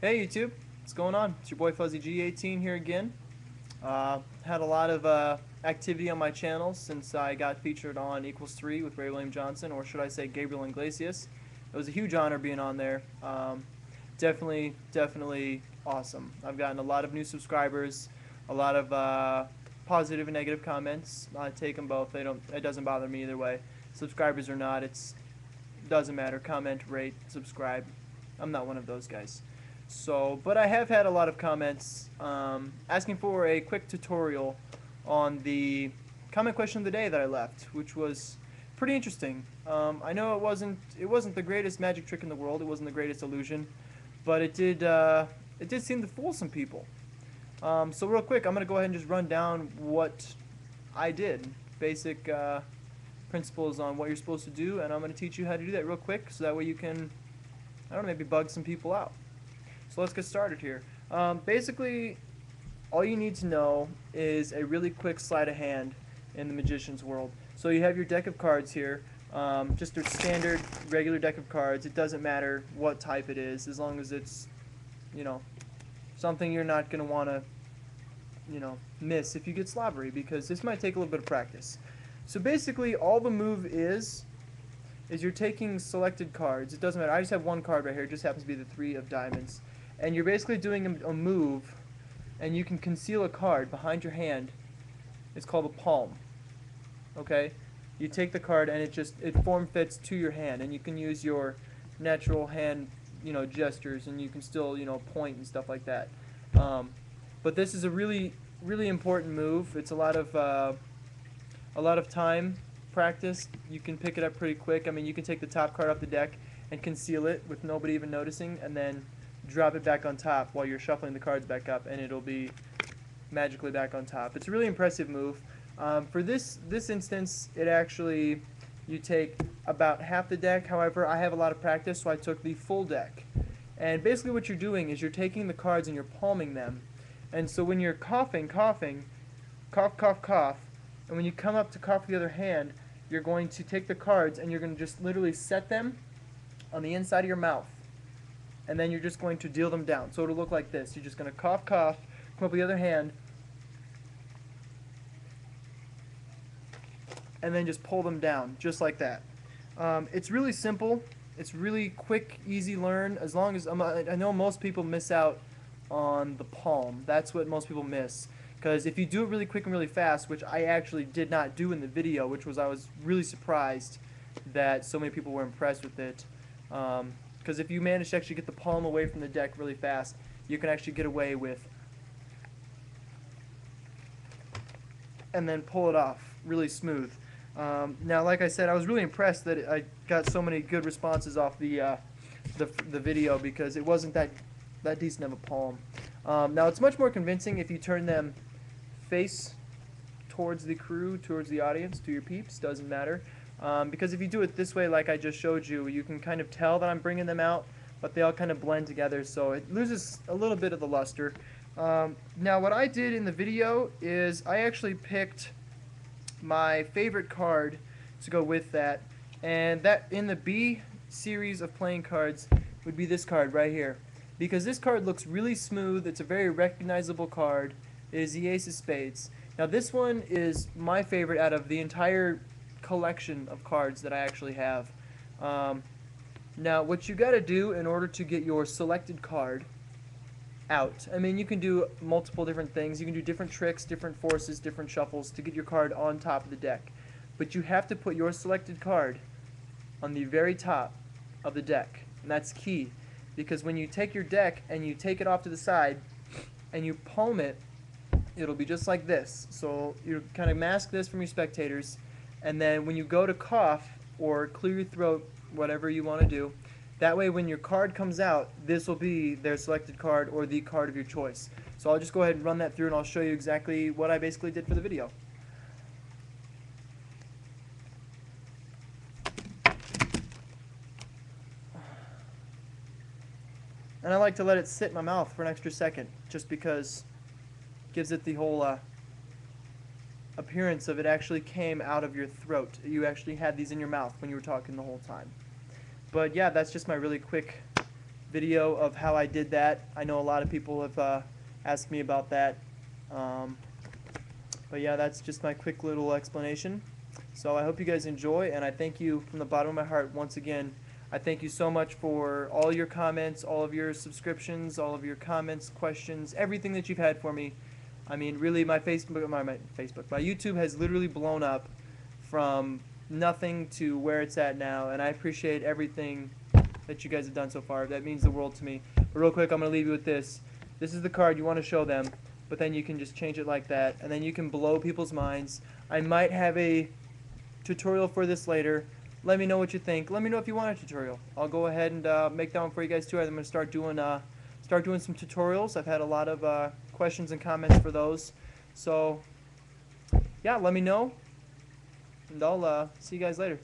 Hey YouTube, what's going on? It's your boy Fuzzy G18 here again. Had a lot of activity on my channel since I got featured on Equals 3 with Ray William Johnson, or should I say Gabriel Iglesias. It was a huge honor being on there. Definitely awesome. I've gotten a lot of new subscribers, a lot of positive and negative comments. I take them both. It doesn't bother me either way. Subscribers or not, it doesn't matter. Comment, rate, subscribe. I'm not one of those guys. So, but I have had a lot of comments asking for a quick tutorial on the comment question of the day that I left, which was pretty interesting. I know it wasn't the greatest magic trick in the world. It wasn't the greatest illusion, but it did seem to fool some people. So real quick, I'm gonna go ahead and just run down what I did, basic principles on what you're supposed to do, and I'm gonna teach you how to do that real quick, so that way you can, I don't know, maybe bug some people out. So let's get started here. Basically, all you need to know is a really quick sleight of hand in the magician's world. So you have your deck of cards here, just a standard regular deck of cards. It doesn't matter what type it is, as long as it's, you know, something you're not going to want to, miss if you get slobbery, because this might take a little bit of practice. So basically, all the move is you're taking selected cards. It doesn't matter. I just have one card right here. It just happens to be the 3 of diamonds. And you're basically doing a move, and you can conceal a card behind your hand. It's called a palm. Okay? You take the card, and it form fits to your hand, and you can use your natural hand, gestures, and you can still, point and stuff like that. But this is a really, really important move. It's a lot of time practice. You can pick it up pretty quick. I mean, you can take the top card off the deck and conceal it with nobody even noticing, and then drop it back on top while you're shuffling the cards back up, and it'll be magically back on top. It's a really impressive move. For this instance, you take about half the deck. However, I have a lot of practice, so I took the full deck. And basically what you're doing is you're taking the cards and you're palming them. And so when you're coughing, cough, cough, cough, and when you come up to cough with the other hand, you're going to take the cards and you're going to just literally set them on the inside of your mouth. And then you're just going to deal them down. So it'll look like this. You're just going to cough, cough, come up with the other hand, and then just pull them down, just like that. It's really simple. It's really quick, easy learn. As long as I know most people miss out on the palm. That's what most people miss. Because if you do it really quick and really fast, which I actually did not do in the video, I was really surprised that so many people were impressed with it. Because if you manage to actually get the palm away from the deck really fast, you can actually get away with and then pull it off really smooth. Now, like I said, I was really impressed that I got so many good responses off the video, because it wasn't that decent of a palm. Now, it's much more convincing if you turn them face towards the crew, towards the audience, to your peeps. Doesn't matter. Because if you do it this way, like I just showed you, you can kind of tell that I'm bringing them out, but they all kind of blend together, so it loses a little bit of the luster. Now, what I did in the video is I actually picked my favorite card to go with that, and that in the B series of playing cards would be this card right here, because this card looks really smooth. It's a very recognizable card. It is the Ace of Spades. Now, this one is my favorite out of the entire collection of cards that I actually have. Now, what you got to do in order to get your selected card out, I mean, you can do multiple different things. You can do different tricks, different forces, different shuffles to get your card on top of the deck. But you have to put your selected card on the very top of the deck. And that's key, because when you take your deck and you take it off to the side and you palm it, it'll be just like this. So you kind of mask this from your spectators, and then when you go to cough or clear your throat, whatever you want to do, that way when your card comes out, this will be their selected card or the card of your choice. So I'll just go ahead and run that through, and I'll show you exactly what I basically did for the video. And I like to let it sit in my mouth for an extra second, just because it gives it the whole appearance of it actually came out of your throat. You actually had these in your mouth when you were talking the whole time. But yeah, that's just my really quick video of how I did that. I know a lot of people have asked me about that. Um, but yeah, that's just my quick little explanation. So I hope you guys enjoy, and I thank you from the bottom of my heart once again. I thank you so much for all your comments, all of your subscriptions, all of your comments, questions, everything that you've had for me. I mean, really, my YouTube has literally blown up from nothing to where it's at now, and I appreciate everything that you guys have done so far. That means the world to me. But real quick, I'm going to leave you with this. This is the card you want to show them, but then you can just change it like that, and then you can blow people's minds. I might have a tutorial for this later. Let me know what you think. Let me know if you want a tutorial. I'll go ahead and make that one for you guys too. I'm going to start doing some tutorials. I've had a lot of questions and comments for those. So yeah, let me know, and I'll see you guys later.